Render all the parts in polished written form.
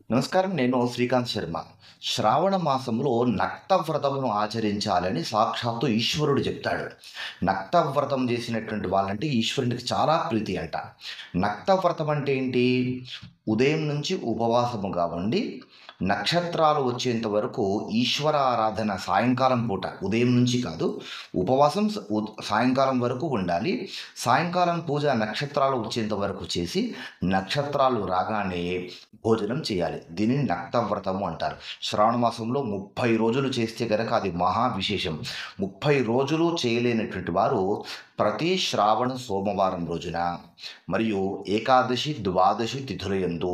నమస్కారం. నేను శ్రీకాంత్ శర్మ. శ్రావణ మాసంలో నక్త వ్రతమును ఆచరించాలని సాక్షాత్తు ఈశ్వరుడు చెప్తాడు. నక్త వ్రతం చేసినటువంటి వాళ్ళంటే ఈశ్వరునికి చాలా ప్రీతి అంట. నక్త వ్రతం అంటే ఏంటి? ఉదయం నుంచి ఉపవాసముగా ఉండి నక్షత్రాలు వచ్చేంత వరకు ఈశ్వర ఆరాధన సాయంకాలం పూట, ఉదయం నుంచి కాదు, ఉపవాసం సాయంకాలం వరకు ఉండాలి. సాయంకాలం పూజ నక్షత్రాలు వచ్చేంత వరకు చేసి నక్షత్రాలు రాగానే భోజనం చేయాలి. దీనిని నక్తవ్రతము అంటారు. శ్రావణ మాసంలో 30 రోజులు చేస్తే గనక అది మహా విశేషం. 30 రోజులు చేయలేనటువంటి వారు ప్రతి శ్రావణ సోమవారం రోజున మరియు ఏకాదశి, ద్వాదశి తిథులయందు,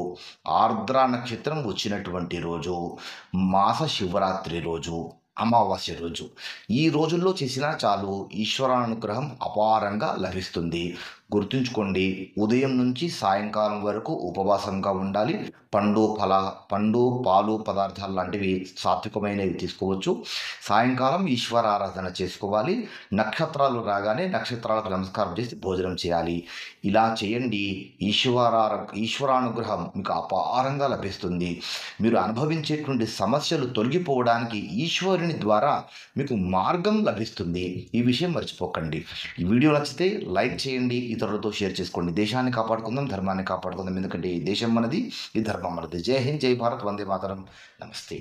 ఆర్ద్ర నక్షత్రం వచ్చినటువంటి రోజు, మాస శివరాత్రి రోజు, అమావాస్య రోజు, ఈ రోజుల్లో చేసినా చాలు, ఈశ్వరానుగ్రహం అపారంగా లభిస్తుంది. గుర్తుంచుకోండి, ఉదయం నుంచి సాయంకాలం వరకు ఉపవాసంగా ఉండాలి. పండు, పాలు పదార్థాలు లాంటివి సాత్వికమైనవి తీసుకోవచ్చు. సాయంకాలం ఈశ్వరారాధన చేసుకోవాలి. నక్షత్రాలు రాగానే నక్షత్రాలకు నమస్కారం చేసి భోజనం చేయాలి. ఇలా చేయండి. ఈశ్వరానుగ్రహం మీకు అపారంగా లభిస్తుంది. మీరు అనుభవించేటువంటి సమస్యలు తొలగిపోవడానికి ఈశ్వరుని ద్వారా మీకు మార్గం లభిస్తుంది. ఈ విషయం మర్చిపోకండి. ఈ వీడియో నచ్చితే లైక్ చేయండి, ఇతరులతో షేర్ చేసుకోండి. దేశాన్ని కాపాడుకుందాం, ధర్మాన్ని కాపాడుకుందాం. ఎందుకంటే ఈ దేశం మనది, ఈ ధర్మం మనది. జై హింద్, జై భారత్, వందే మాతరం. నమస్తే.